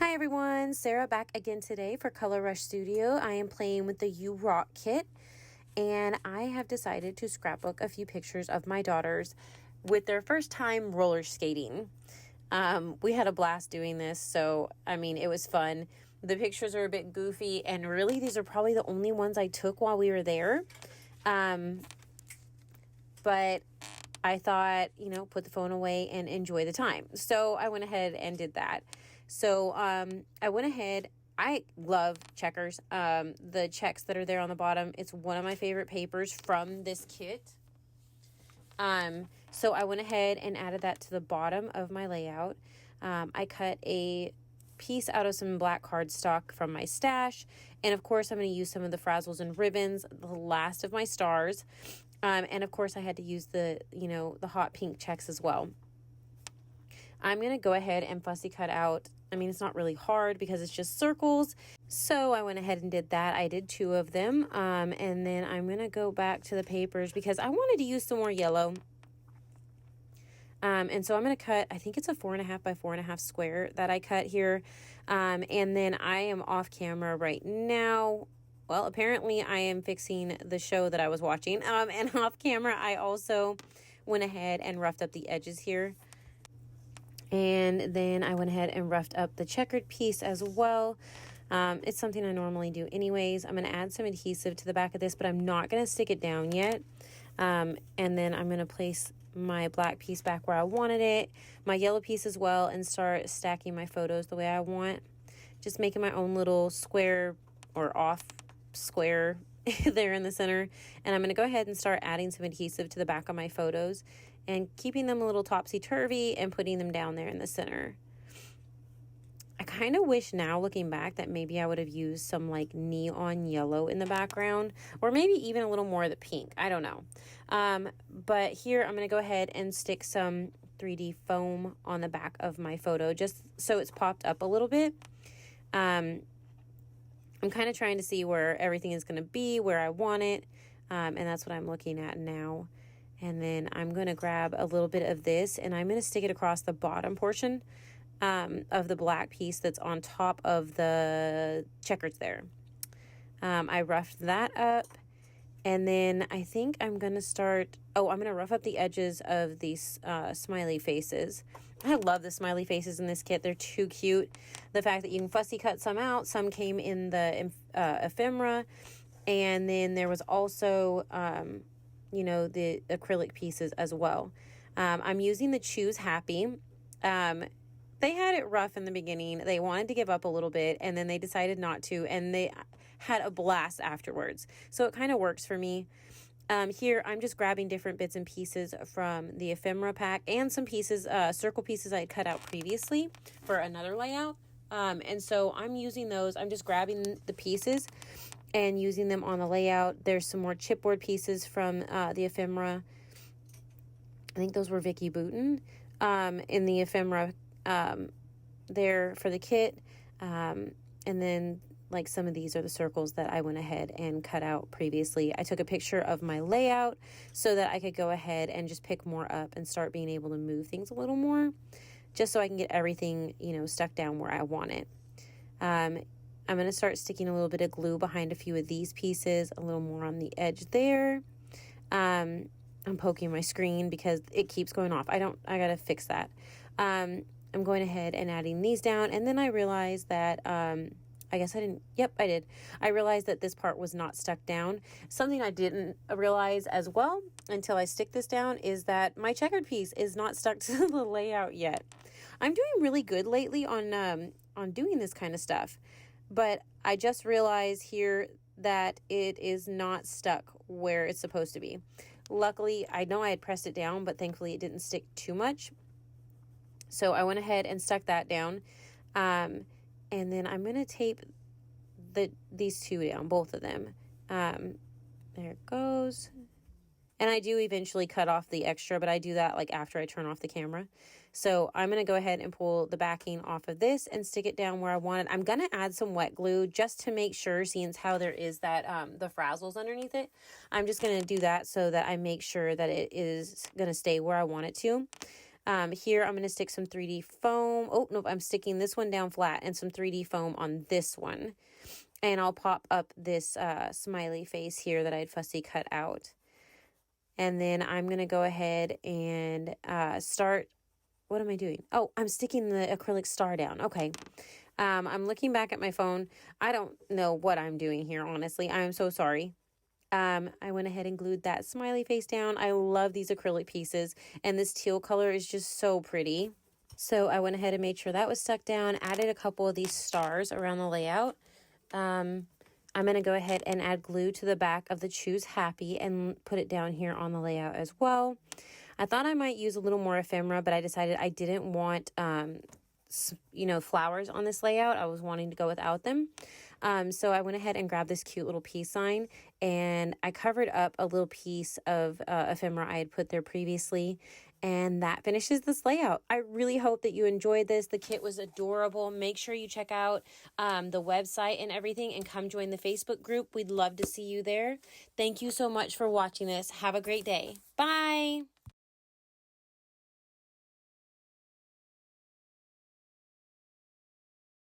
Hi everyone, Sarah back again today for Color Rush Studio. I am playing with the You Rock kit and I have decided to scrapbook a few pictures of my daughters with their first time roller skating. We had a blast doing this, so it was fun. The pictures are a bit goofy and really these are probably the only ones I took while we were there. But I thought, put the phone away and enjoy the time. So I went ahead and did that. So I went ahead. I love checkers. The checks that are there on the bottom, it's one of my favorite papers from this kit. So I went ahead and added that to the bottom of my layout. I cut a piece out of some black cardstock from my stash. And of course, I'm going to use some of the frazzles and ribbons, the last of my stars. And of course I had to use the hot pink checks as well. I'm going to go ahead and fussy cut out. It's not really hard because it's just circles. So I went ahead and did that. I did 2 of them. And then I'm going to go back to the papers because I wanted to use some more yellow. And so I'm going to cut, I think it's a 4.5 by 4.5 square that I cut here. And then I am off camera right now. Well, apparently I am fixing the show that I was watching. And off camera, I also went ahead and roughed up the edges here. And then I went ahead and roughed up the checkered piece as well. It's something I normally do anyways. I'm going to add some adhesive to the back of this, but I'm not going to stick it down yet. And then I'm going to place my black piece back where I wanted it, my yellow piece as well, and start stacking my photos the way I want. Just making my own little square or off square there in the center. And I'm going to go ahead and start adding some adhesive to the back of my photos and keeping them a little topsy-turvy and putting them down there in the center. I kind of wish now looking back that maybe I would have used some like neon yellow in the background or maybe even a little more of the pink. I don't know. But here I'm going to go ahead and stick some 3D foam on the back of my photo just so it's popped up a little bit. I'm kind of trying to see where everything is going to be, where I want it. And that's what I'm looking at now. And then I'm going to grab a little bit of this and I'm going to stick it across the bottom portion of the black piece that's on top of the checkers there. I roughed that up. And then I think I'm going to start... I'm going to rough up the edges of these smiley faces. I love the smiley faces in this kit. They're too cute. The fact that you can fussy cut some out. Some came in the ephemera. And then there was also, the acrylic pieces as well. I'm using the Choose Happy. They had it rough in the beginning. They wanted to give up a little bit and then they decided not to. And they had a blast afterwards. So it kind of works for me. Here, I'm just grabbing different bits and pieces from the ephemera pack and some pieces, circle pieces I had cut out previously for another layout. And so I'm using those. I'm just grabbing the pieces and using them on the layout. There's some more chipboard pieces from the ephemera. I think those were Vicky Booten in the ephemera there for the kit. And then like some of these are the circles that I went ahead and cut out previously. I took a picture of my layout so that I could go ahead and just pick more up and start being able to move things a little more, just so I can get everything, stuck down where I want it. I'm going to start sticking a little bit of glue behind a few of these pieces, a little more on the edge there. I'm poking my screen because it keeps going off. I got to fix that. I'm going ahead and adding these down. And then I realized that, I guess I didn't. Yep, I did. I realized that this part was not stuck down. Something I didn't realize as well until I stick this down is that my checkered piece is not stuck to the layout yet. I'm doing really good lately on doing this kind of stuff. But I just realized here that it is not stuck where it's supposed to be. Luckily, I know I had pressed it down, but thankfully it didn't stick too much. So I went ahead and stuck that down. And then I'm going to tape these 2 down, both of them. There it goes. And I do eventually cut off the extra, but I do that like after I turn off the camera. So I'm going to go ahead and pull the backing off of this and stick it down where I want it. I'm going to add some wet glue just to make sure, seeing how there is that the frazzles underneath it. I'm just going to do that so that I make sure that it is going to stay where I want it to. Here I'm going to stick some 3D foam. Oh, nope, I'm sticking this one down flat and some 3D foam on this one. And I'll pop up this smiley face here that I'd fussy cut out. And then I'm going to go ahead and start. What am I doing? Oh, I'm sticking the acrylic star down. Okay. I'm looking back at my phone. I don't know what I'm doing here, honestly. I am so sorry. I went ahead and glued that smiley face down. I love these acrylic pieces, and this teal color is just so pretty. So I went ahead and made sure that was stuck down, added a couple of these stars around the layout. I'm going to go ahead and add glue to the back of the Choose Happy and put it down here on the layout as well. I thought I might use a little more ephemera, but I decided I didn't want, flowers on this layout. I was wanting to go without them. So I went ahead and grabbed this cute little peace sign, and I covered up a little piece of ephemera I had put there previously. And that finishes this layout. I really hope that you enjoyed this. The kit was adorable. Make sure you check out the website and everything and come join the Facebook group. We'd love to see you there. Thank you so much for watching this. Have a great day. Bye.